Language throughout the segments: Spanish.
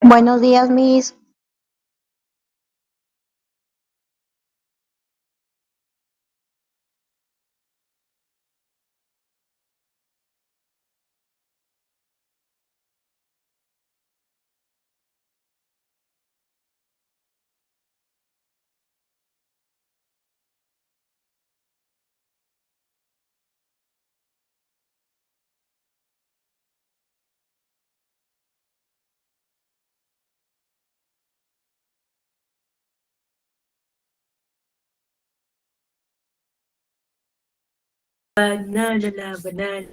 Buenos días, Miss. Banana.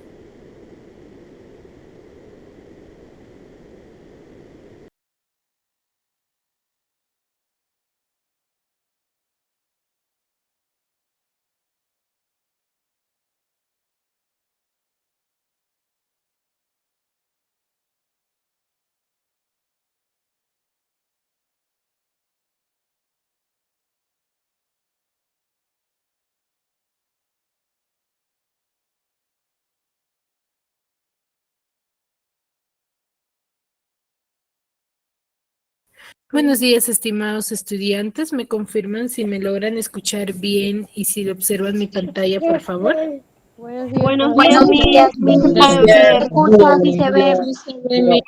Buenos días, estimados estudiantes. ¿Me confirman si me logran escuchar bien y si observan mi pantalla, por favor? Buenos días, Buenos días, Buenos profesora. días, Miss. Miss. Se puede Se ver. escucha, sí se ve.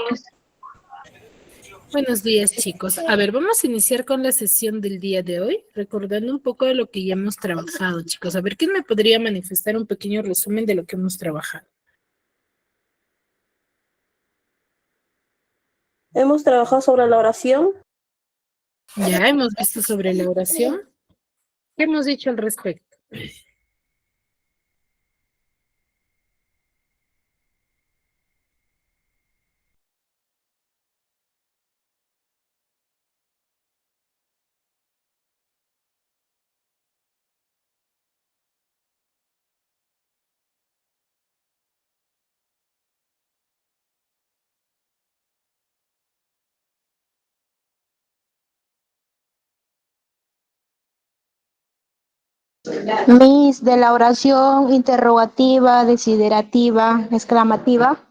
Buenos días, chicos. A ver, vamos a iniciar con la sesión del día de hoy, recordando un poco de lo que ya hemos trabajado, chicos. A ver, ¿quién me podría manifestar un pequeño resumen de lo que hemos trabajado? Hemos trabajado sobre la oración. Ya hemos visto sobre la oración. ¿Qué hemos dicho al respecto? Miss, de la oración interrogativa, desiderativa, exclamativa.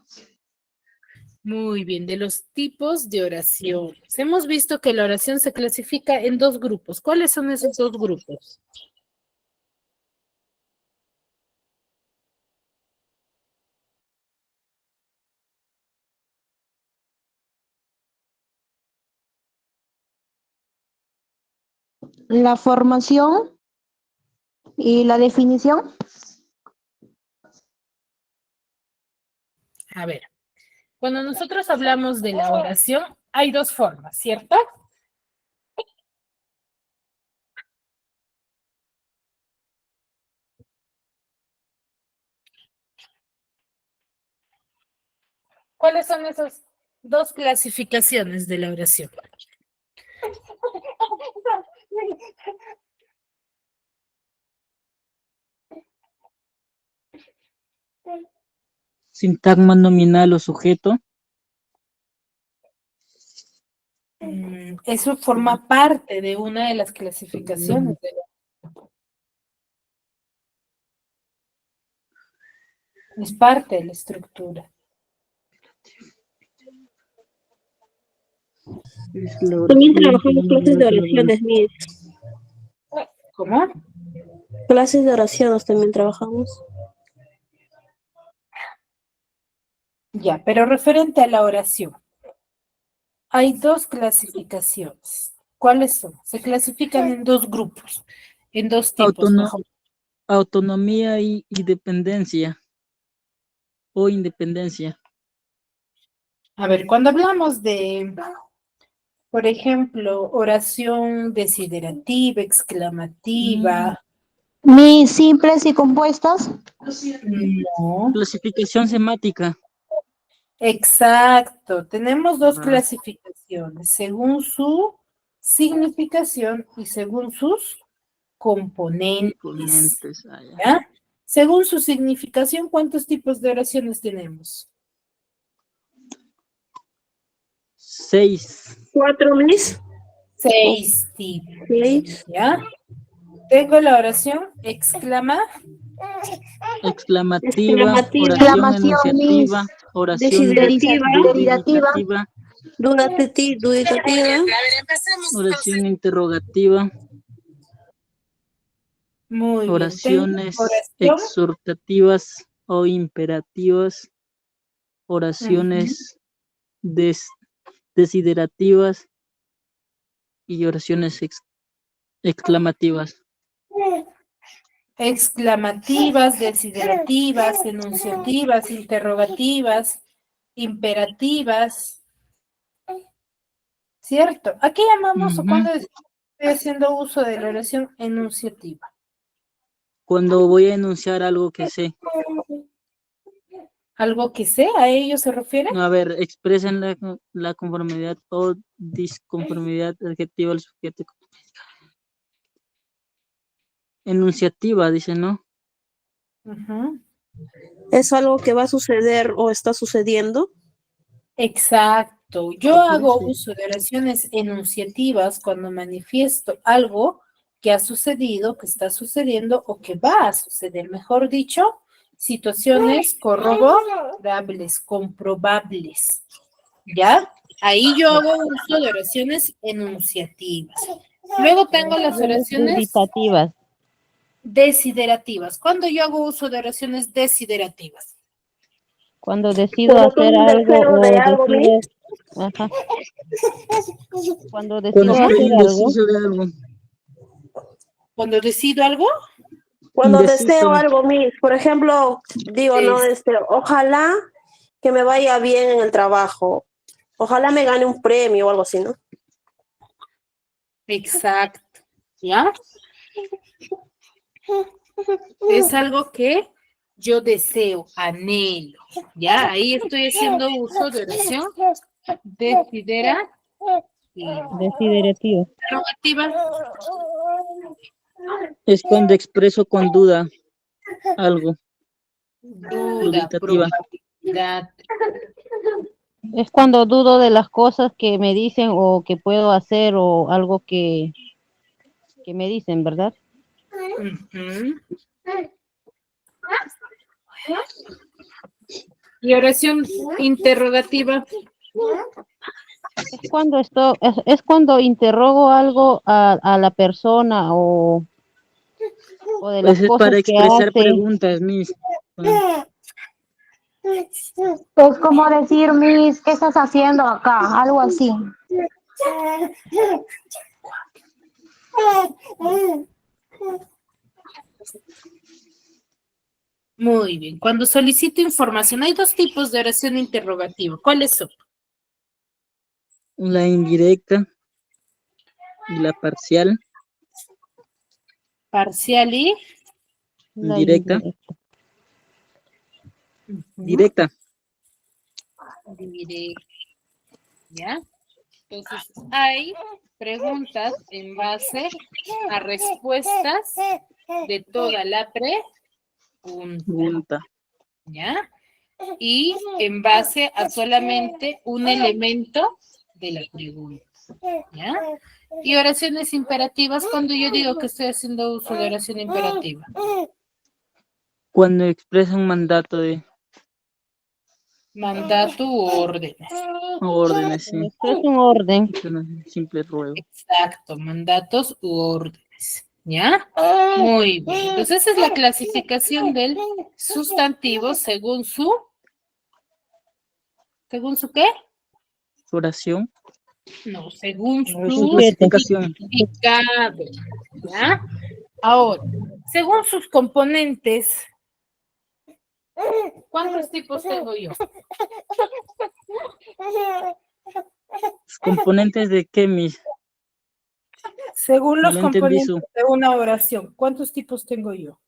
Muy bien, de los tipos de oraciones. Hemos visto que la oración se clasifica en dos grupos. ¿Cuáles son esos dos grupos? La formación y la definición. A ver, cuando nosotros hablamos de la oración, hay dos formas, ¿cierto? ¿Cuáles son esas dos clasificaciones de la oración? Sintagma nominal o sujeto. Eso forma parte de una de las clasificaciones. Es parte de la estructura. También trabajamos clases de oraciones, Miss. ¿Cómo? Clases de oraciones también trabajamos. Ya, pero referente a la oración, hay dos clasificaciones. ¿Cuáles son? Se clasifican en dos grupos, en dos tipos, mejor. Autonomía y dependencia o independencia. A ver, cuando hablamos de, por ejemplo, oración desiderativa, exclamativa, Miss, simples y compuestas. no. Clasificación semática. Exacto, tenemos dos clasificaciones, según su significación y según sus componentes. Componentes. ¿Ya? Según su significación, ¿cuántos tipos de oraciones tenemos? 6. 4, Miss. 6 tipos, 6. ¿ya? Tengo la oración Exclamativa, Exclamativa. oración Exclamación, Miss. enunciativa, oración Desiderativa. Derivativa. derivativa, Duditativa. Oración interrogativa. Muy bien. Oraciones Oración. exhortativas o imperativas. Oraciones desiderativas y oraciones exclamativas. Exclamativas, desiderativas, enunciativas, interrogativas, imperativas. ¿Cierto? ¿A qué llamamos o Ujú. cuando estoy haciendo uso de la oración enunciativa? Cuando voy a enunciar algo que sé. ¿Algo que sé? ¿A ello se refiere? A ver, expresen la conformidad o disconformidad adjetiva al sujeto. Enunciativa, dice, ¿no? Ujú. ¿Es algo que va a suceder o está sucediendo? Exacto. Yo hago Sí. uso de oraciones enunciativas cuando manifiesto algo que ha sucedido, que está sucediendo o que va a suceder. Mejor dicho, situaciones corroborables, comprobables. ¿Ya? Ahí yo hago uso de oraciones enunciativas. Luego tengo las oraciones Duditativas. desiderativas. ¿Cuándo yo hago uso de oraciones desiderativas? Cuando decido Cuando hacer tomo un algo deseo de o algo, ¿sí? decido, ajá, cuando Cuando decido ¿Cómo? estoy hacer algo, indeciso de algo. Cuando decido algo, Cuando deseo Indeciso. algo, por ejemplo, digo, no, ojalá que me vaya bien en el trabajo. Ojalá me gane un premio o algo así, ¿no? exacto. ¿Ya? Es algo que yo deseo, anhelo. ¿Ya? Ahí estoy haciendo uso de oración desiderativa. desiderativo. Interrogativa. Es cuando expreso con duda algo. Duda, Duditativa. probabilidad. Es cuando dudo de las cosas que me dicen o que puedo hacer o algo que me dicen, ¿verdad? Ujú. Y oración interrogativa. Es cuando interrogo algo a la persona o de las Pues es cosas para que expresar hace. preguntas, mis. Es como decir, Miss, ¿qué estás haciendo acá? Algo así. Muy bien. Cuando solicito información, hay dos tipos de oración interrogativa. ¿Cuáles son? La indirecta y la parcial. Parcial y La Directa. indirecta. Directa. directa. ¿Ya? Entonces, hay preguntas en base a respuestas de toda la pregunta. Pregunta. ¿Ya? Y en base a solamente un elemento de la pregunta. ¿Ya? Y oraciones imperativas, cuando yo digo que estoy haciendo uso de oración imperativa. Cuando expresa un mandato de Mandato u órdenes. órdenes, sí. Es un orden. Es un simple ruego. Exacto, mandatos u órdenes. ¿Ya? Muy bien. Entonces, esa es la clasificación del sustantivo según su qué? Oración. No, según El su sujeto. Clasificación. significado. ¿Ya? Ahora, según sus componentes, ¿cuántos tipos tengo yo? ¿Los componentes de qué, mis? Según No los lo entendí componentes de una oración, ¿cuántos tipos tengo yo?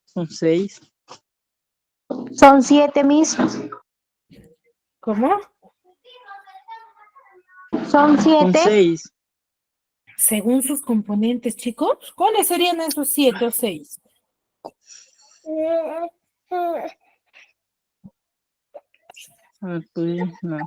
Son 6. Son 7, Miss. ¿Cómo? Son Son 7. 6. Según sus componentes, chicos, ¿cuáles serían esos 7 o 6? A ver, pues, no.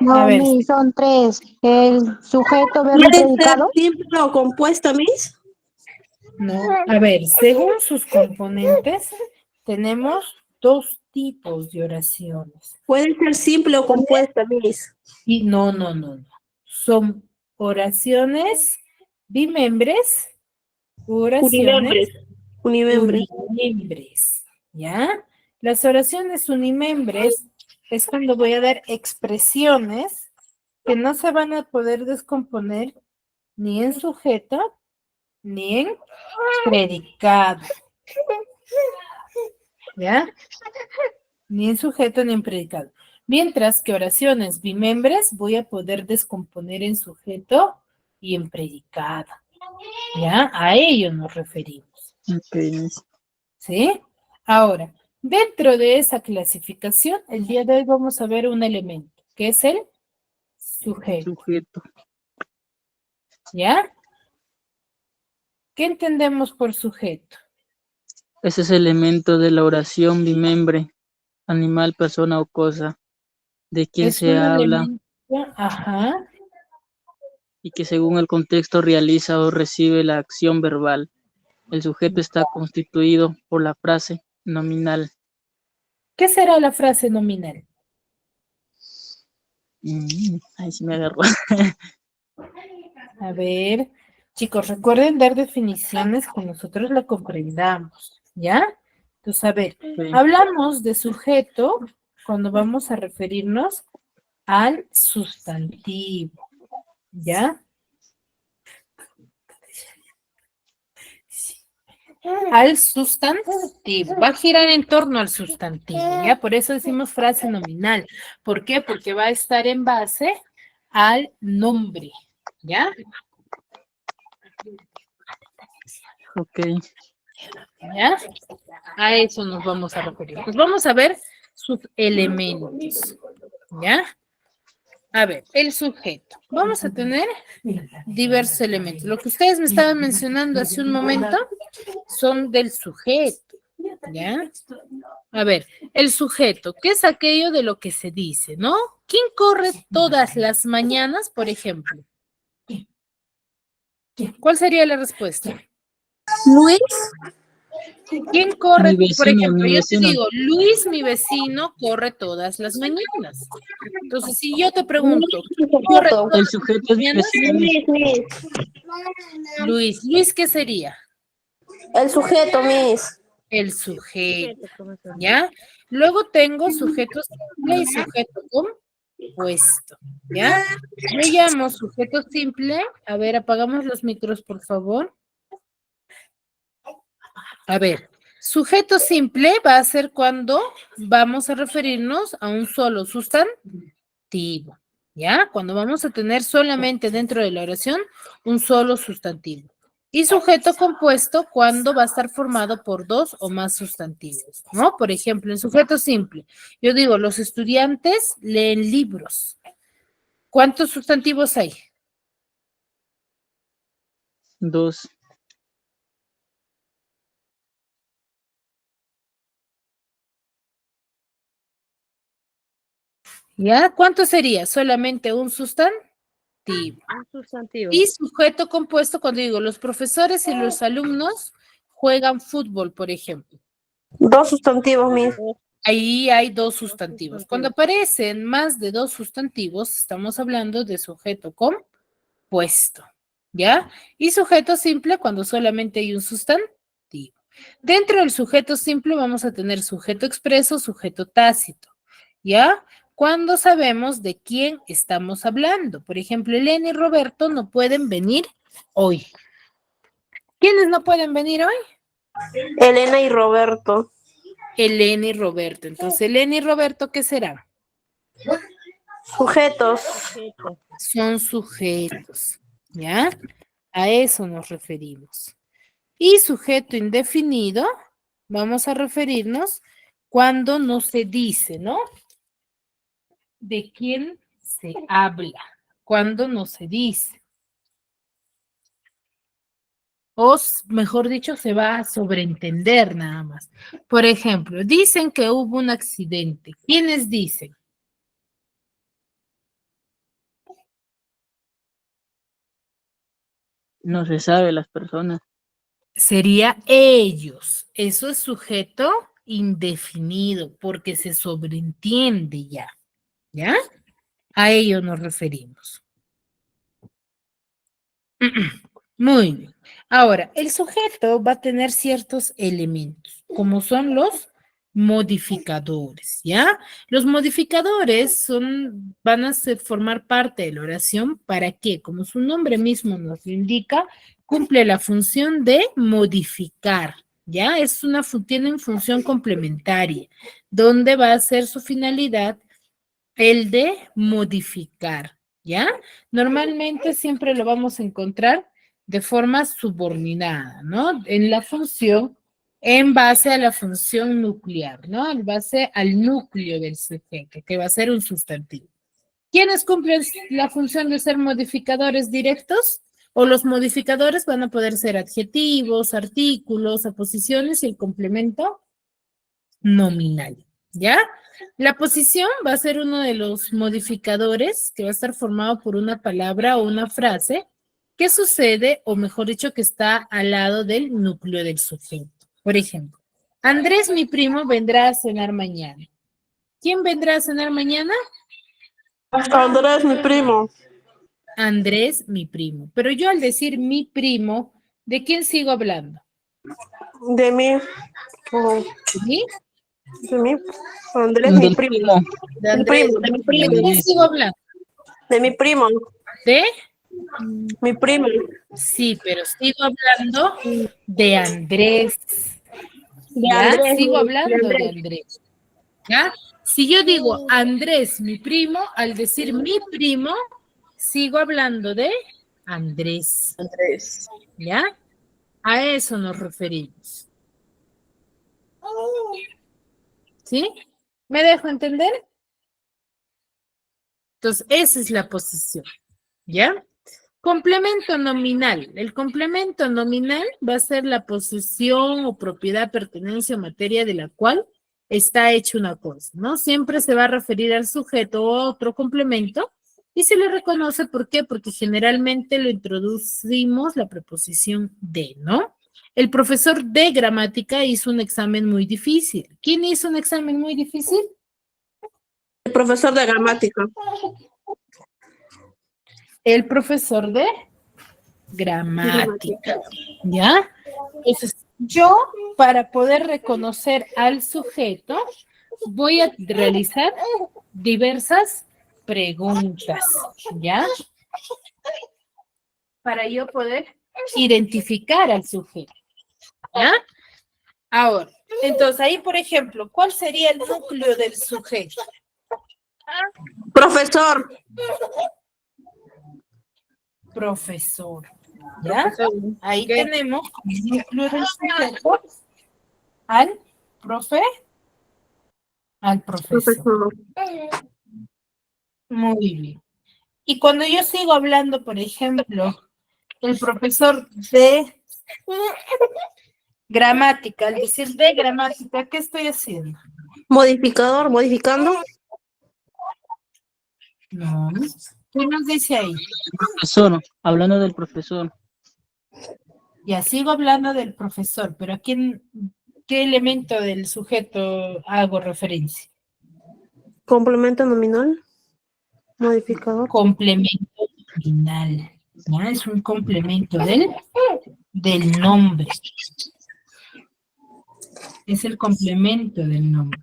No, A ver, Miss, son tres. El sujeto, verbo y ¿Puede ser predicado. simple o compuesta, Miss? no. A ver, según sus componentes, tenemos dos tipos de oraciones. Puede ser simple o compuesta, Miss. Y no. Son oraciones bimembres, oraciones Unimembres. unimembres, ¿ya? Las oraciones unimembres es cuando voy a dar expresiones que no se van a poder descomponer ni en sujeto ni en predicado, ¿ya? Ni en sujeto ni en predicado. Mientras que oraciones bimembres voy a poder descomponer en sujeto y en predicado, ¿ya? A ello nos referimos. Ok, Miss. ¿Sí? Ahora, dentro de esa clasificación, el día de hoy vamos a ver un elemento, que es el sujeto, Sujeto. ¿ya? ¿Qué entendemos por sujeto? Ese es el elemento de la oración bimembre, animal, persona o cosa, de quien Es se un habla elemento, ajá, y que según el contexto realiza o recibe la acción verbal. El sujeto está constituido por la frase nominal. ¿qué será la frase nominal? Ahí sí me agarró. A ver, chicos, recuerden dar definiciones que nosotros la comprendamos, ¿ya? Entonces, a ver, Sí. hablamos de sujeto cuando vamos a referirnos al sustantivo, ¿ya? Al sustantivo. Va a girar en torno al sustantivo, ¿ya? Por eso decimos frase nominal. ¿Por qué? Porque va a estar en base al nombre, ¿ya? Ok. ¿Ya? A eso nos vamos a referir. Pues vamos a ver sus elementos, ¿ya? A ver, el sujeto. Vamos a tener diversos elementos. Lo que ustedes me estaban mencionando hace un momento son del sujeto, ¿ya? A ver, el sujeto, ¿qué es aquello de lo que se dice, no? ¿Quién corre todas las mañanas, por ejemplo? ¿Cuál sería la respuesta? Luis. ¿Quién corre, Mi por vecino, ejemplo, mi yo te vecino. digo, Luis, mi vecino, corre todas las mañanas. Entonces, si yo te pregunto, ¿quién corre todas El las sujeto es mi mañanas? vecino. Luis, ¿qué sería? El sujeto, Miss. El sujeto, ¿ya? Luego tengo sujeto simple y sujeto compuesto, ¿ya? Yo llamo sujeto simple. A ver, apagamos los micros, por favor. A ver, sujeto simple va a ser cuando vamos a referirnos a un solo sustantivo, ¿ya? Cuando vamos a tener solamente dentro de la oración un solo sustantivo. Y sujeto compuesto cuando va a estar formado por dos o más sustantivos, ¿no? Por ejemplo, en sujeto simple, yo digo, los estudiantes leen libros. ¿Cuántos sustantivos hay? 2. ¿Ya? ¿Cuánto sería? Solamente un sustantivo. Un sustantivo. Y sujeto compuesto cuando digo, los profesores y los alumnos juegan fútbol, por ejemplo. Dos sustantivos, Miss. Ahí hay dos sustantivos. Cuando aparecen más de dos sustantivos, estamos hablando de sujeto compuesto, ¿ya? Y sujeto simple cuando solamente hay un sustantivo. Dentro del sujeto simple vamos a tener sujeto expreso, sujeto tácito, ¿ya? Cuando sabemos de quién estamos hablando. Por ejemplo, Elena y Roberto no pueden venir hoy. ¿Quiénes no pueden venir hoy? Elena y Roberto. Elena y Roberto. Entonces, Elena y Roberto, ¿qué serán? Sujetos. Son sujetos, ¿ya? A eso nos referimos. Y sujeto indefinido, vamos a referirnos cuando no se dice, ¿no? ¿De quién se habla? Cuando no se dice. O, mejor dicho, se va a sobreentender nada más. Por ejemplo, dicen que hubo un accidente. ¿Quiénes dicen? No se sabe las personas. Sería ellos. Eso es sujeto indefinido porque se sobreentiende ya. ¿Ya? A ello nos referimos. Muy bien. Ahora, el sujeto va a tener ciertos elementos, como son los modificadores, ¿ya? Los modificadores van a formar parte de la oración para que, como su nombre mismo nos lo indica, cumple la función de modificar, ¿ya? Tienen función complementaria, donde va a ser su finalidad el de modificar, ¿ya? Normalmente siempre lo vamos a encontrar de forma subordinada, ¿no? En la función, en base a la función nuclear, ¿no? En base al núcleo del sujeto, que va a ser un sustantivo. ¿Quiénes cumplen la función de ser modificadores directos? O los modificadores van a poder ser adjetivos, artículos, aposiciones y el complemento nominal, ¿ya? La posición va a ser uno de los modificadores que va a estar formado por una palabra o una frase que sucede, o mejor dicho, que está al lado del núcleo del sujeto. Por ejemplo, Andrés, mi primo, vendrá a cenar mañana. ¿Quién vendrá a cenar mañana? Andrés, mi primo. Andrés, mi primo. Pero yo al decir mi primo, ¿de quién sigo hablando? De mí. Oh, ¿Sí? de mí. Andrés, mi Del primo. De Mi Andrés. primo, de mi ¿De primo. quién sigo hablando? De mi primo. ¿De? Mi primo. Sí, pero sigo hablando de Andrés. De ¿Ya? Andrés. Sigo De hablando de Andrés. Andrés. ¿Ya? Si yo digo Andrés, mi primo, al decir mi primo, sigo hablando de Andrés. Andrés. ¿Ya? A eso nos referimos. ¿Sí? ¿Me dejo entender? Entonces, esa es la posición. ¿Ya? Complemento nominal. El complemento nominal va a ser la posesión o propiedad, pertenencia o materia de la cual está hecha una cosa, ¿no? Siempre se va a referir al sujeto o a otro complemento y se le reconoce, ¿por qué? Porque generalmente lo introducimos la preposición de, ¿no? El profesor de gramática hizo un examen muy difícil. ¿Quién hizo un examen muy difícil? El profesor de gramática. El profesor de gramática, ¿ya? Entonces, yo, para poder reconocer al sujeto, voy a realizar diversas preguntas, ¿ya? Para yo poder identificar al sujeto, ¿ya? Ahora, entonces ahí, por ejemplo, ¿cuál sería el núcleo del sujeto? Profesor. Profesor, ¿ya? Ahí tenemos el núcleo del sujeto al profesor. Profesor. Muy bien. Y cuando yo sigo hablando, por ejemplo, el profesor de gramática, al decir de gramática, ¿qué estoy haciendo? Modificador, modificando. No. ¿Qué nos dice ahí? Profesor, hablando del profesor. Ya sigo hablando del profesor, pero ¿qué elemento del sujeto hago referencia? Complemento nominal. Modificador. Complemento nominal. ¿Ya? Es un complemento del nombre. Es el complemento del nombre.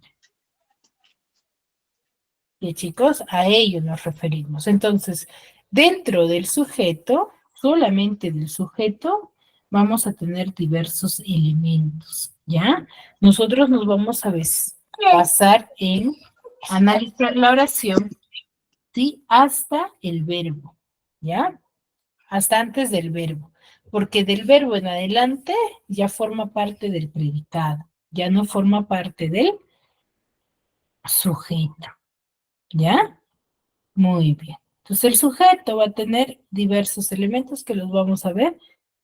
Y chicos, a ello nos referimos. Entonces, dentro del sujeto, solamente del sujeto, vamos a tener diversos elementos, ¿ya? Nosotros nos vamos a basar en analizar la oración, ¿sí? Hasta el verbo, ¿ya? Hasta antes del verbo. porque del verbo en adelante ya forma parte del predicado, ya no forma parte del sujeto, ¿ya? Muy bien. Entonces el sujeto va a tener diversos elementos que los vamos a ver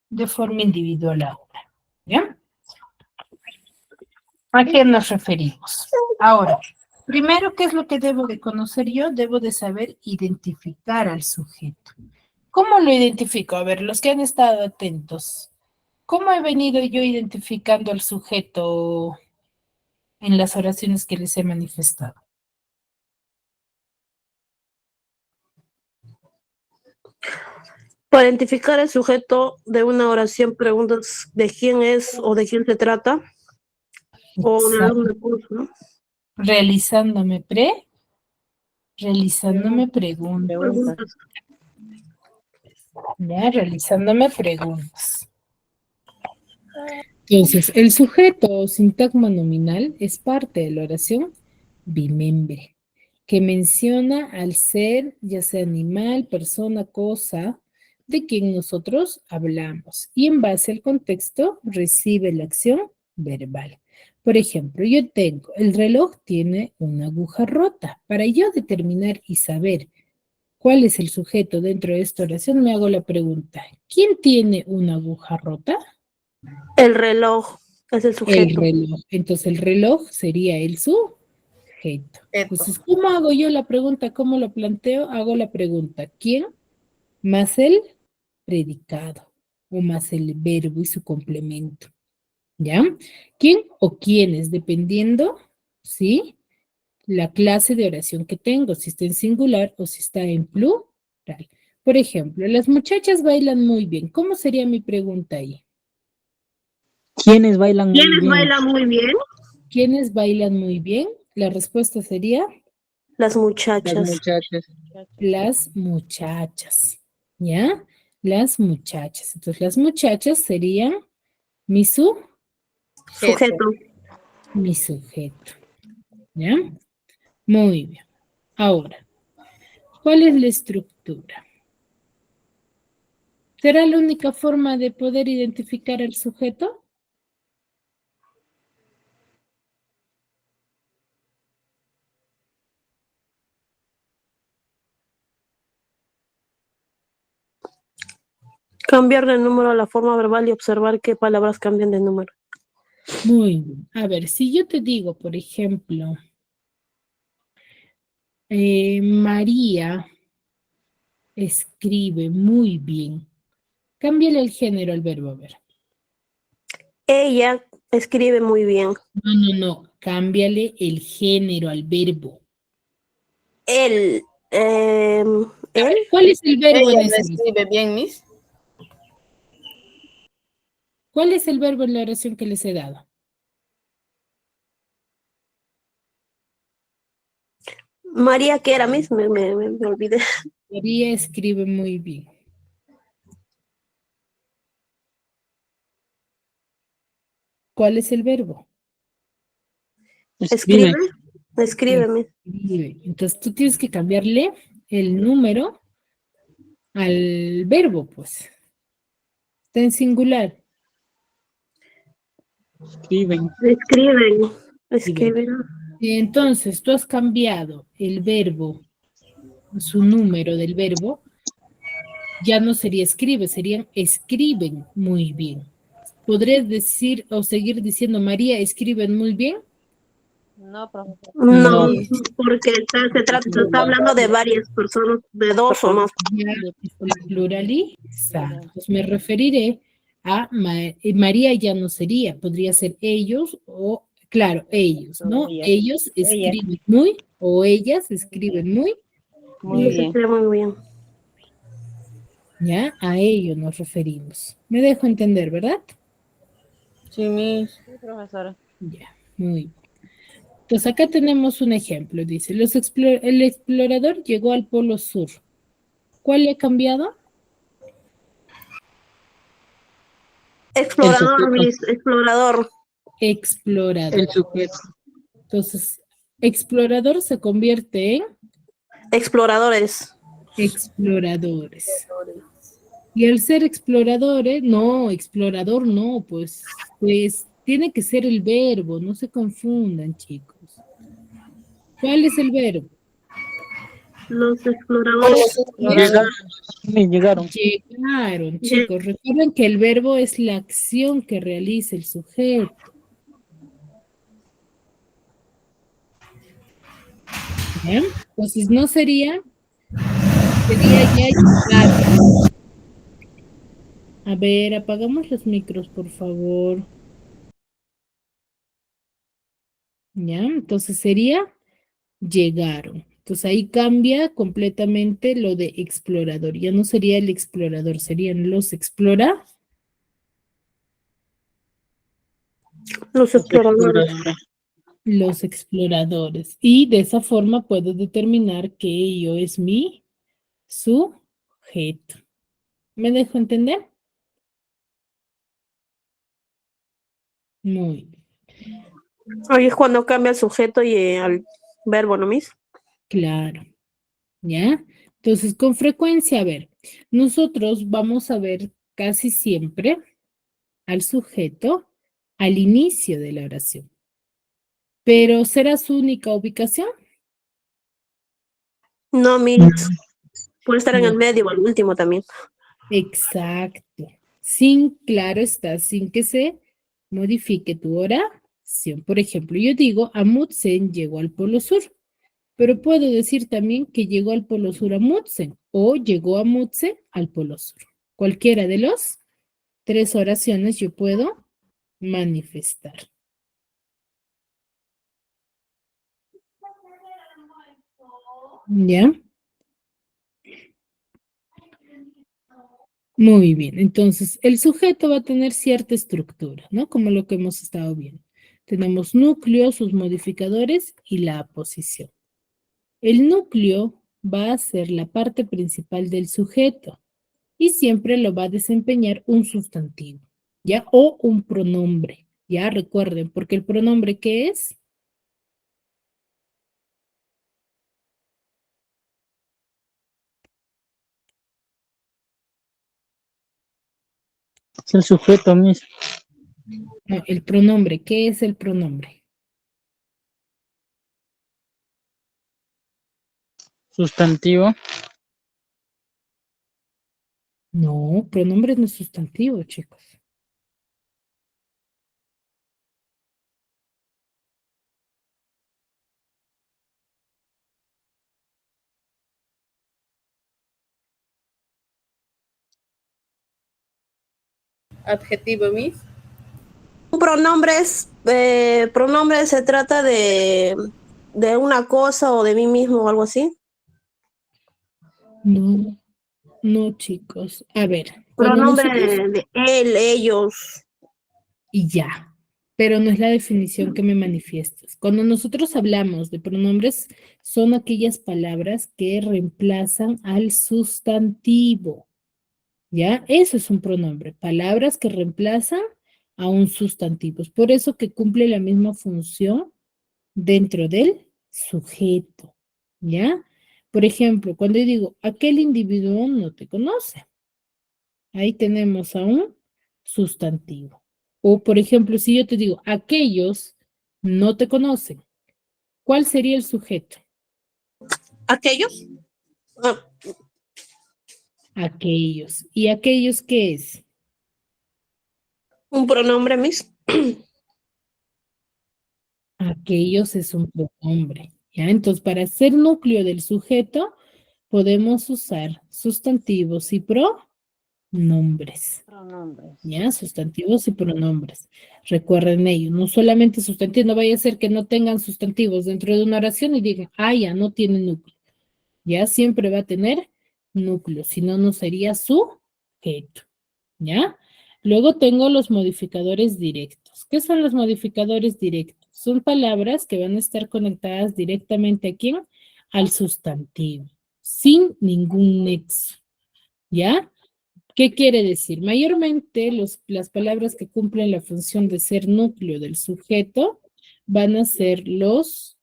de forma individual ahora, ¿ya? ¿A qué nos referimos? Ahora, primero, ¿qué es lo que debo de conocer yo? Debo de saber identificar al sujeto. ¿Cómo lo identifico? A ver, los que han estado atentos, ¿cómo he venido yo identificando al sujeto en las oraciones que les he manifestado? Para identificar el sujeto de una oración, preguntas de quién es o de quién se trata, o de algún recurso, ¿no? Realizándome preguntas. Preguntas. ¿Ya? Realizándome preguntas. Entonces, el sujeto o sintagma nominal es parte de la oración bimembre, que menciona al ser, ya sea animal, persona, cosa, de quien nosotros hablamos. Y en base al contexto, recibe la acción verbal. Por ejemplo, yo tengo, el reloj tiene una aguja rota. Para yo determinar y saber cuál es el sujeto dentro de esta oración, me hago la pregunta, ¿quién tiene una aguja rota? El reloj es el El sujeto. reloj. Entonces el reloj sería el sujeto. Entonces, ¿cómo hago yo la pregunta? ¿Cómo lo planteo? Hago la pregunta, ¿quién? Más el predicado o más el verbo y su complemento. ¿Ya? ¿Quién o quiénes? Dependiendo, ¿sí? La clase de oración que tengo, si está en singular o si está en plural. Por ejemplo, las muchachas bailan muy bien. ¿Cómo sería mi pregunta ahí? ¿Quiénes bailan muy ¿Quiénes bien? bailan muy bien? ¿Quiénes bailan muy bien? La respuesta sería Las Las muchachas. muchachas. las muchachas, ¿ya? Las muchachas. Entonces, las muchachas serían mi Sujeto. sujeto, ¿ya? Muy bien. Ahora, ¿cuál es la estructura? ¿Será la única forma de poder identificar al sujeto? Cambiar de número a la forma verbal y observar qué palabras cambian de número. Muy bien. A ver, si yo te digo, por ejemplo, María escribe muy bien. Cámbiale el género al verbo, a ver. Ella escribe muy bien. No. Cámbiale el género al verbo. Él. Él. ¿Cuál es el verbo en Ella no esa oración? escribe bien, Miss. ¿Cuál es el verbo en la oración que les he dado? María, ¿qué era, Miss? Me olvidé. María escribe muy bien. ¿Cuál es el verbo? Escribe. Escribe. Escribe, Miss. Escribe. Entonces tú tienes que cambiarle el número al verbo, pues. Está en singular. Escriben. Escriben. Escriben. Y entonces tú has cambiado el verbo, su número del verbo, ya no sería escribe, serían escriben muy bien. ¿Podrías decir o seguir diciendo María escriben muy bien? No, profesor. No, No. porque se está hablando de varias personas, de dos o más. Ya se pluraliza. Pues me referiré a María ya no sería, podría ser ellos o, claro, ellos, ¿no? Ellos escriben muy o ellas escriben muy, Muy Y se bien. escribe muy bien. ya, a ellos nos referimos. Me dejo entender, ¿verdad? Sí, Miss. Sí, profesora. Ya, muy bien. Entonces acá tenemos un ejemplo, dice, el explorador llegó al Polo Sur. ¿Cuál le ha cambiado? Explorador, sujeto. Miss, explorador. Explorador. El sujeto. Entonces, explorador se convierte en Exploradores. exploradores. Y al ser exploradores, no, explorador no, pues tiene que ser el verbo, no se confundan, chicos. ¿Cuál es el verbo? Los exploradores. Llegaron, sí, llegaron. Llegaron, chicos. Recuerden que el verbo es la acción que realiza el sujeto. ¿Ya? Entonces no sería ya llegaron. A ver, apagamos los micros, por favor. ¿Ya? Entonces sería llegaron. Entonces ahí cambia completamente lo de explorador. Ya no sería el explorador, serían los Los exploradores. los exploradores. Y de esa forma puedo determinar que ello es mi sujeto. ¿Me dejo entender? Muy bien. Ahí es cuando cambia el sujeto y al verbo, ¿no, Miss? Claro. ¿Ya? Entonces, con frecuencia, a ver, nosotros vamos a ver casi siempre al sujeto al inicio de la oración. Pero ¿será su única ubicación? No, Miss. Puede estar en el No. medio o al último también. Exacto. Sin, claro está, sin que se modifique tu oración. Por ejemplo, yo digo, Amundsen llegó al Polo Sur, pero puedo decir también que llegó al Polo Sur Amundsen o llegó Amundsen al Polo Sur. Cualquiera de los tres oraciones yo puedo manifestar. ¿Ya? Muy bien, entonces el sujeto va a tener cierta estructura, ¿no? Como lo que hemos estado viendo. Tenemos núcleo, sus modificadores y la posición. El núcleo va a ser la parte principal del sujeto y siempre lo va a desempeñar un sustantivo, ¿ya? O un pronombre, ¿ya? Recuerden, porque el pronombre, ¿qué es? Es el sujeto mismo. No, el pronombre, ¿qué es el pronombre? Sustantivo. No, pronombre no es sustantivo, chicos. Adjetivo, Miss. Un pronombre se trata de una cosa o de mí mismo o algo así. No, no, chicos. A ver, cuando Pronombre nosotros... de él, ellos. Y ya, pero no es la definición que me manifiestas. Cuando nosotros hablamos de pronombres, son aquellas palabras que reemplazan al sustantivo, ¿ya? Eso es un pronombre, palabras que reemplazan a un sustantivo. Es por eso que cumple la misma función dentro del sujeto, ¿ya? Por ejemplo, cuando yo digo, aquel individuo no te conoce, ahí tenemos a un sustantivo. O, por ejemplo, si yo te digo, aquellos no te conocen, ¿cuál sería el sujeto? ¿Aquellos? Ah, Aquellos. ¿Y aquellos qué es? un pronombre, Miss. Aquellos es un pronombre, ¿ya? Entonces, para ser núcleo del sujeto, podemos usar sustantivos y pronombres. Pronombres. ¿Ya? Sustantivos y pronombres. Recuerden ello, no solamente sustantivos, no vaya a ser que no tengan sustantivos dentro de una oración y digan, ah, ya no tiene núcleo. Ya siempre va a tener núcleo, si no, no sería sujeto. ¿Ya? Luego tengo los modificadores directos. ¿Qué son los modificadores directos? Son palabras que van a estar conectadas directamente ¿a quién? Al sustantivo, sin ningún nexo. ¿Ya? ¿Qué quiere decir? Mayormente las palabras que cumplen la función de ser núcleo del sujeto van a ser los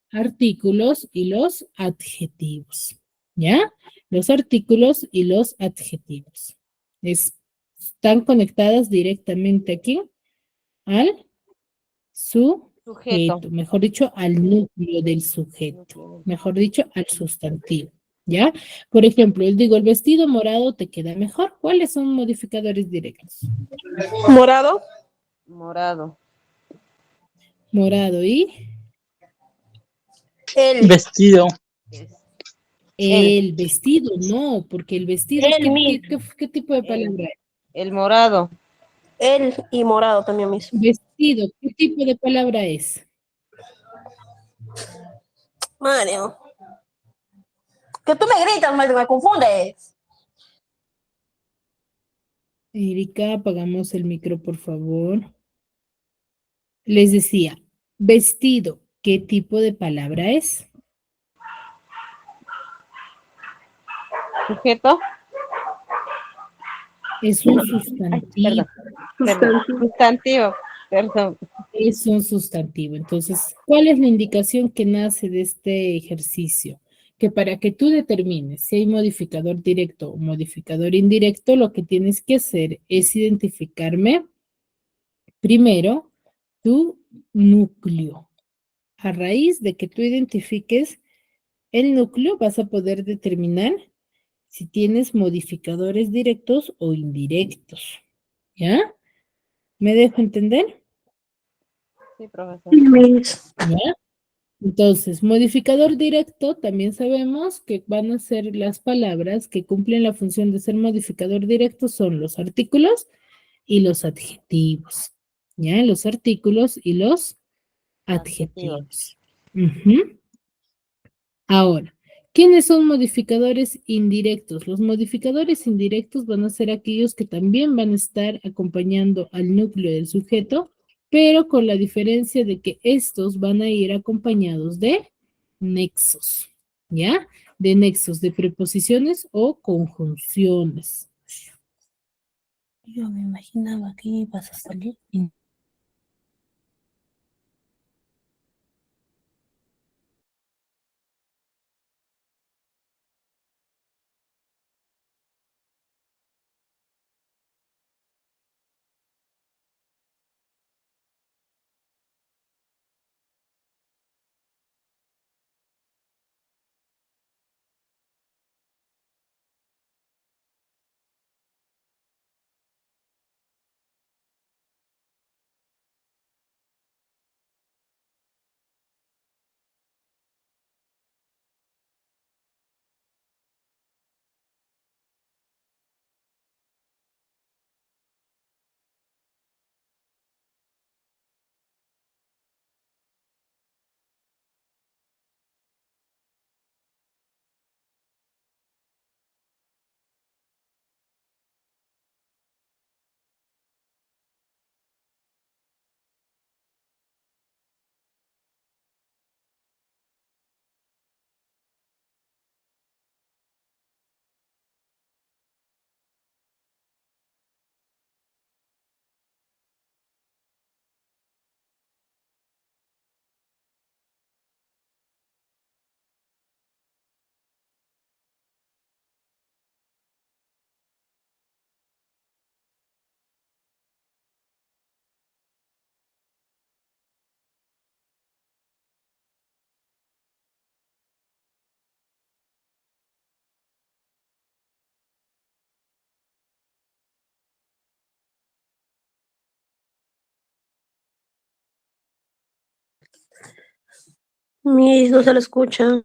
artículos y los adjetivos. ¿Ya? Los artículos y los adjetivos. Están conectadas directamente aquí al Sujeto. mejor dicho, al núcleo del sujeto, mejor dicho, al sustantivo, ¿ya? Por ejemplo, yo digo, el vestido morado te queda mejor. ¿Cuáles son modificadores directos? Morado. Morado. Morado y El. Vestido. El, el vestido, no, porque el vestido, El mismo. ¿qué tipo de el, palabra es? el morado. El y morado también mismo. Vestido, ¿qué tipo de palabra es? Mario. Que tú me gritas, me confundes. Erika, apagamos el micro, por favor. Les decía, vestido, ¿qué tipo de palabra es? Sujeto. Es un Ay, sustantivo, perdón. Perdón. Sustantivo. Perdón. es un sustantivo. Entonces, ¿cuál es la indicación que nace de este ejercicio? Que para que tú determines si hay modificador directo o modificador indirecto, lo que tienes que hacer es identificarme primero tu núcleo. A raíz de que tú identifiques el núcleo, vas a poder determinar si tienes modificadores directos o indirectos. ¿Ya? ¿Me dejo entender? Sí, profesor. ¿Ya? Entonces, modificador directo, también sabemos que van a ser las palabras que cumplen la función de ser modificador directo, son los artículos y los adjetivos. ¿Ya? Los artículos y los Adjetivos. adjetivos. Ujú. Ahora, ¿quiénes son modificadores indirectos? Los modificadores indirectos van a ser aquellos que también van a estar acompañando al núcleo del sujeto, pero con la diferencia de que estos van a ir acompañados de nexos, ¿ya? De nexos, de preposiciones o conjunciones. Yo me imaginaba que ibas a salir. Mis, no se lo escucha.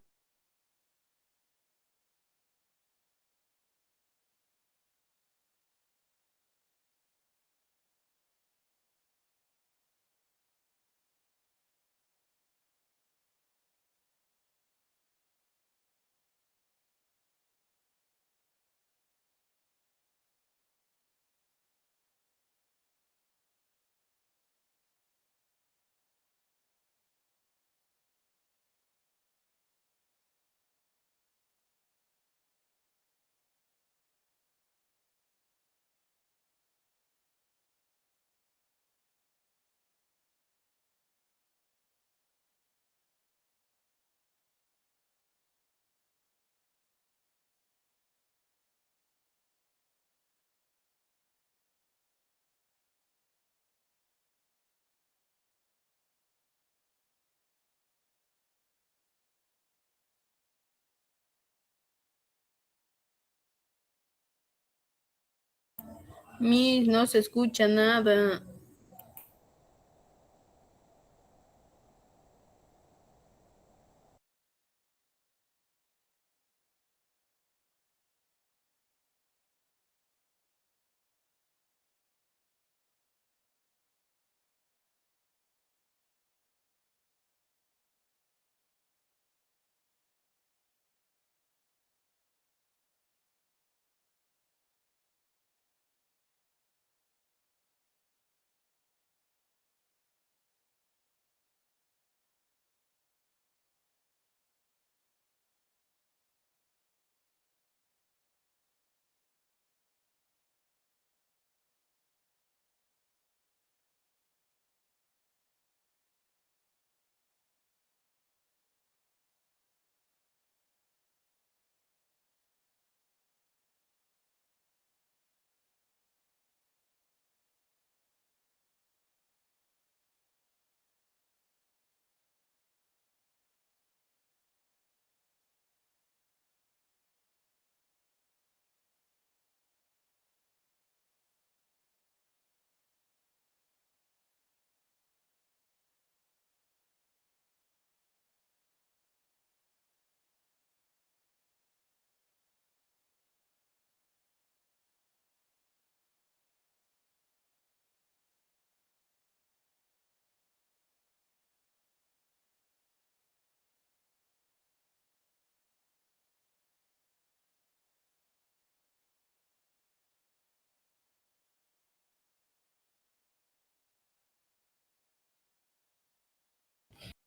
Miss, no se escucha nada.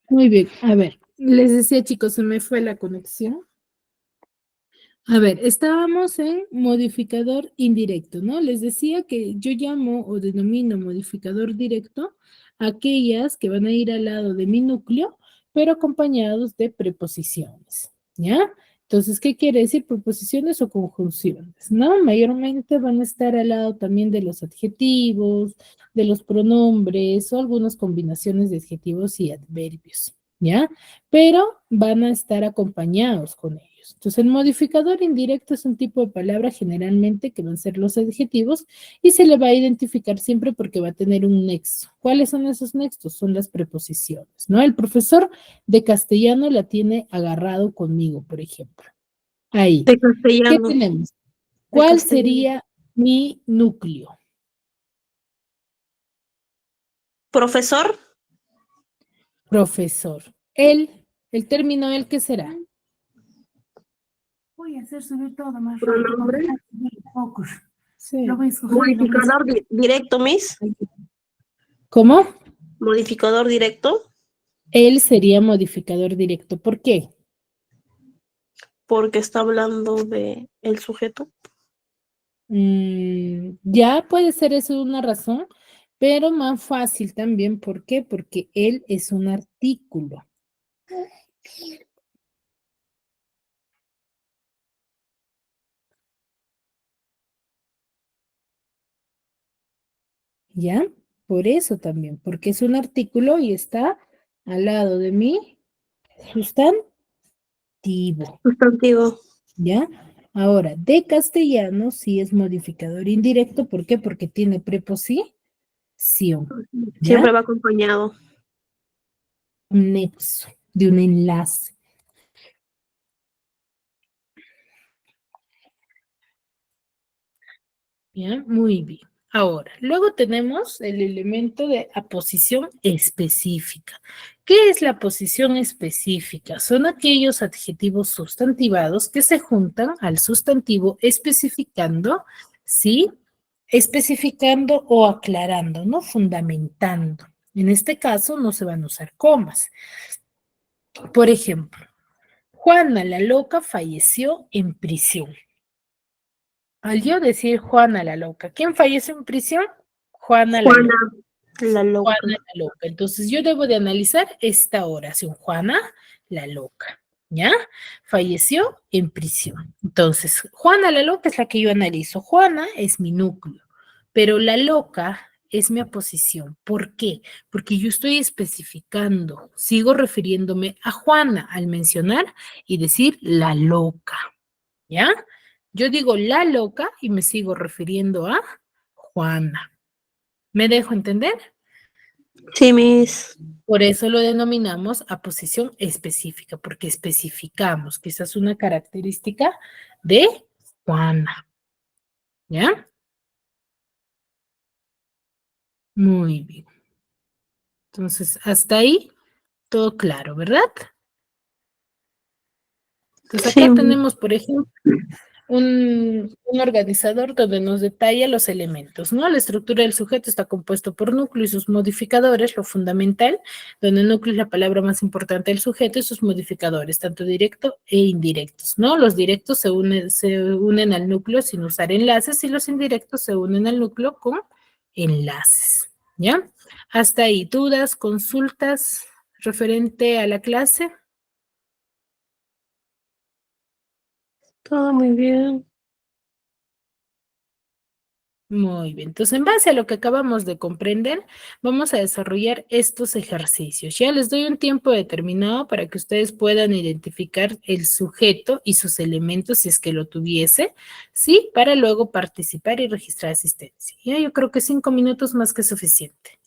Muy bien, a ver, les decía chicos, se me fue la conexión. A ver, estábamos en modificador indirecto, ¿no? Les decía que yo llamo o denomino modificador directo a aquellas que van a ir al lado de mi núcleo, pero acompañados de preposiciones, ¿ya? Entonces, ¿qué quiere decir preposiciones o conjunciones? ¿No? Mayormente van a estar al lado también de los adjetivos, de los pronombres o algunas combinaciones de adjetivos y adverbios, ¿ya? Pero van a estar acompañados con ellos. Entonces, el modificador indirecto es un tipo de palabra generalmente que van a ser los adjetivos y se le va a identificar siempre porque va a tener un nexo. ¿Cuáles son esos nexos? Son las preposiciones, ¿no? El profesor de castellano la tiene agarrado conmigo, por ejemplo. Ahí. De ¿Qué castellano. tenemos? De ¿Cuál castellano. sería mi núcleo? Profesor, Profesor. El término el, ¿qué será? Voy a hacer subir todo más rápido. pronombre, Sí. modificador directo, Miss. ¿Cómo? Modificador directo, Él sería modificador directo. ¿Por qué? porque está hablando de el sujeto. Ya puede ser eso una razón, pero más fácil también. ¿Por qué? Porque él es un artículo. ¿Ya? Por eso también, porque es un artículo y está al lado de mi sustantivo. Sustantivo. ¿Ya? Ahora, de castellano sí es modificador indirecto. ¿Por qué? Porque tiene preposición. ¿Ya? Siempre va acompañado. Un nexo, de un enlace. Bien, muy bien. Ahora, luego tenemos el elemento de aposición específica. ¿Qué es la aposición específica? Son aquellos adjetivos sustantivados que se juntan al sustantivo especificando, ¿sí? Especificando o aclarando, ¿no? Fundamentando. En este caso no se van a usar comas. Por ejemplo, Juana la loca falleció en prisión. Al yo decir Juana la loca, ¿quién falleció en prisión? Juana la Juana, loca. la loca. Juana la loca. Entonces yo debo de analizar esta oración. Juana la loca, ¿ya? Falleció en prisión. Entonces, Juana la loca es la que yo analizo. Juana es mi núcleo, pero la loca es mi aposición. ¿Por qué? Porque yo estoy especificando, sigo refiriéndome a Juana al mencionar y decir la loca, ¿ya? Yo digo la loca y me sigo refiriendo a Juana. ¿Me dejo entender? Sí, Miss. Por eso lo denominamos aposición específica, porque especificamos que esa es una característica de Juana. ¿Ya? Muy bien. Entonces, hasta ahí, todo claro, ¿verdad? Entonces, Sí, acá tenemos, por ejemplo, un organizador donde nos detalla los elementos, ¿no? La estructura del sujeto está compuesto por núcleo y sus modificadores, lo fundamental, donde el núcleo es la palabra más importante del sujeto y sus modificadores, tanto directos e indirectos, ¿no? Los directos se unen al núcleo sin usar enlaces y los indirectos se unen al núcleo con enlaces, ¿ya? Hasta ahí, dudas, consultas referente a la clase. todo muy bien. Muy bien, entonces en base a lo que acabamos de comprender, vamos a desarrollar estos ejercicios. Ya les doy un tiempo determinado para que ustedes puedan identificar el sujeto y sus elementos si es que lo tuviese, ¿sí? Para luego participar y registrar asistencia. Ya yo creo que 5 minutos más que suficiente.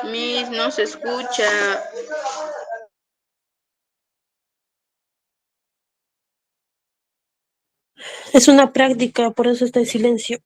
Miss, no se escucha. Es una práctica, por eso está en silencio.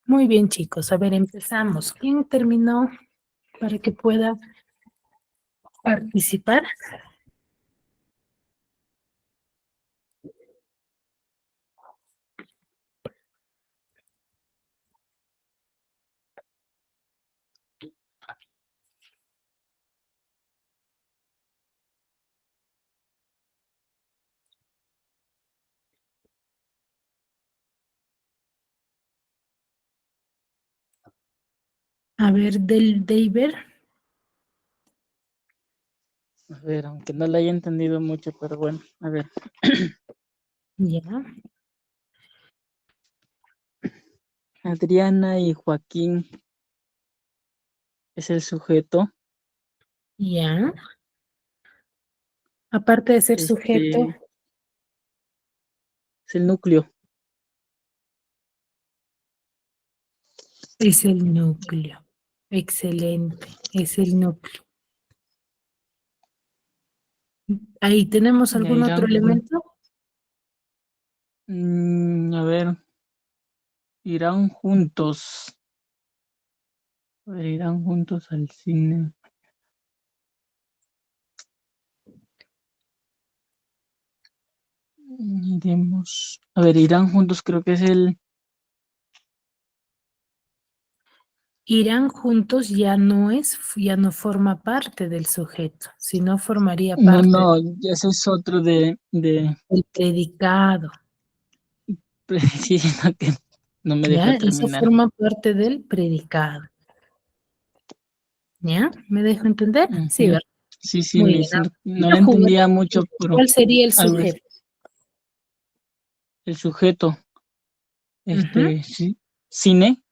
Muy bien, chicos. A ver, empezamos. ¿Quién terminó para que pueda participar? A ver, del David. A ver, aunque no la haya entendido mucho, pero bueno, a ver. Ya, Adriana y Joaquín es el sujeto. ya. Aparte de ser sujeto, Es el núcleo. es el núcleo. Excelente, es el núcleo. Ahí tenemos Ya algún otro elemento. A ver, irán juntos. A ver, irán juntos al cine. Iremos. A ver, irán juntos, creo que es el. Irán juntos ya no forma parte del sujeto, sino formaría No, parte no, ese es otro de del predicado. sí, no, que no me ¿Ya? deja Eso terminar. forma parte del predicado. ¿Ya? ¿Me dejo entender? Sí, Ujú. ¿verdad? Sí, sí, Muy bien. no le Quiero jugar. entendía mucho, pero ¿Cuál sería el algo es sujeto? el sujeto. Ujú. Sí, cine.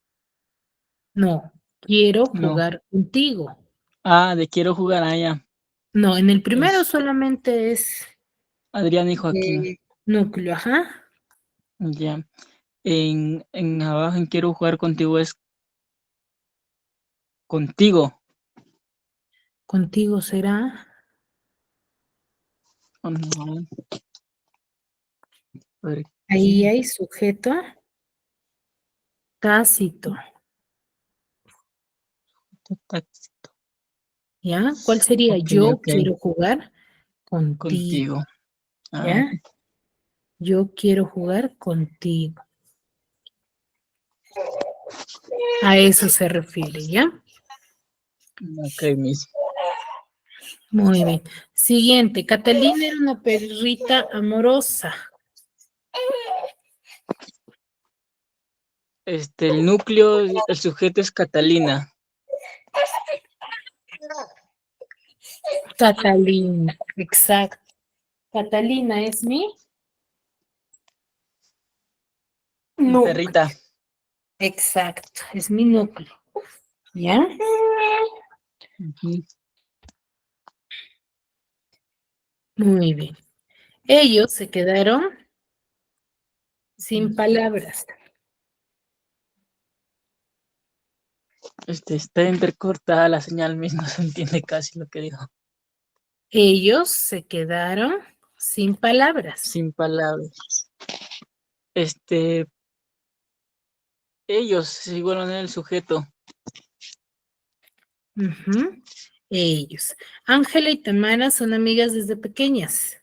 No, quiero No. jugar contigo. Ah, de quiero jugar allá. No, en el primero Es solamente es Adrián y Joaquín. núcleo, ajá. Ya. En abajo en quiero jugar contigo es contigo. Contigo será Oh, no, a ver, ahí ¿quién? hay sujeto tácito, Tácito. ¿ya? ¿Cuál sería? Ok, Yo ok. quiero jugar contigo, Contigo. Ah, ¿ya? Yo quiero jugar contigo. A eso se refiere, ¿ya? ok, Miss. Muy bien. Siguiente, Catalina era una perrita amorosa. El núcleo, el sujeto es Catalina. Catalina, exacto. Catalina es mi Mi núcleo. perrita. Exacto, es mi núcleo. ¿Ya? Ujú. Muy bien. Ellos se quedaron sin palabras. Está intercortada la señal, Miss, no se entiende casi lo que dijo. Ellos se quedaron sin palabras. Sin palabras. Ellos, es igual en el sujeto. Ujú. Ellos. Ángela y Tamara son amigas desde pequeñas.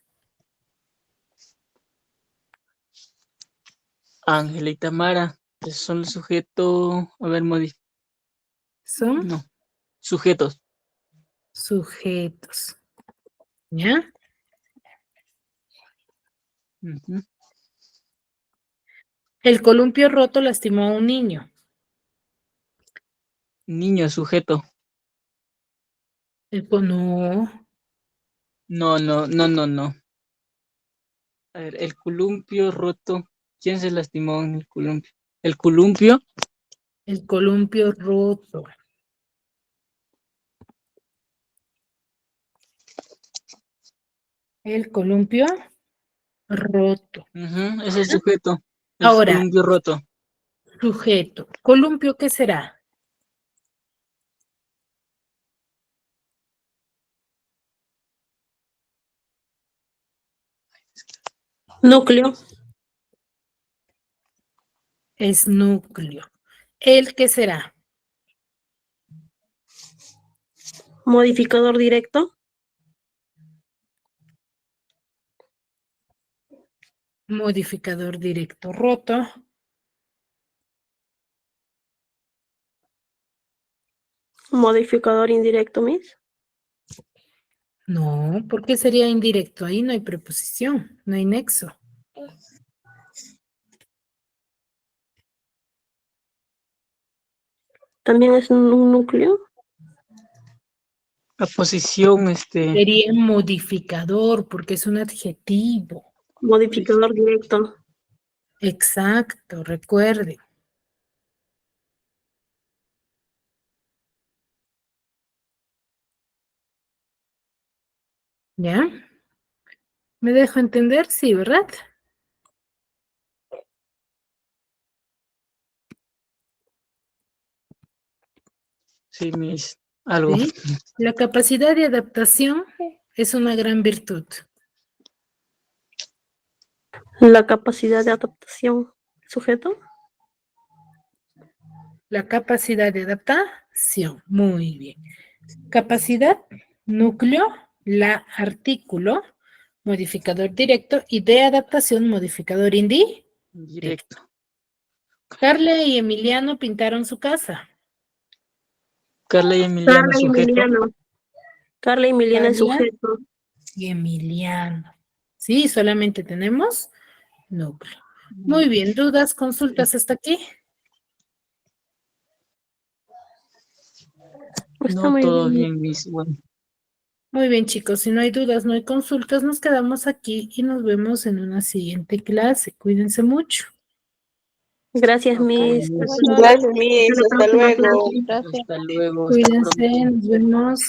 Ángela y Tamara, esos son el sujeto. A ver, Son no, sujetos. sujetos. ¿Ya? Ujú. El columpio roto lastimó a un niño. Niño, sujeto. No, No, no, no, no, no. A ver, el columpio roto. ¿Quién se lastimó en el columpio? El columpio. el columpio roto. El columpio roto. Ujú, es el sujeto. El Ahora, columpio roto. sujeto. ¿Columpio qué será? Núcleo. Es núcleo. ¿El qué será? Modificador directo. Modificador directo roto. Modificador indirecto, Miss. No, porque sería indirecto. Ahí no hay preposición, no hay nexo. También es un núcleo. La posición, Sería modificador porque es un adjetivo. Modificador directo. Exacto, recuerde. ¿Ya? ¿Me dejo entender? Sí, ¿verdad? sí, Miss, algo. ¿Sí? La capacidad de adaptación es una gran virtud. La capacidad de adaptación. Sujeto. La capacidad de adaptación. Muy bien. Capacidad, núcleo, la artículo, modificador directo y de adaptación, modificador indirecto. Directo. Carla y Emiliano pintaron su casa. Carla y Emiliano, Carla y sujeto. Emiliano. Carla y Emiliano es Carla sujeto. y Emiliano. Sí, solamente tenemos núcleo. Muy bien, ¿dudas, consultas hasta aquí? Está No, muy todo bien. bien, Miss. Bueno, Muy bien, chicos, si no hay dudas, no hay consultas, nos quedamos aquí y nos vemos en una siguiente clase. Cuídense mucho. Gracias, Miss. Miss, Gracias, Miss. Hasta la Hasta próxima luego. clase. Gracias. hasta luego, hasta Cuídense, pronto. nos vemos.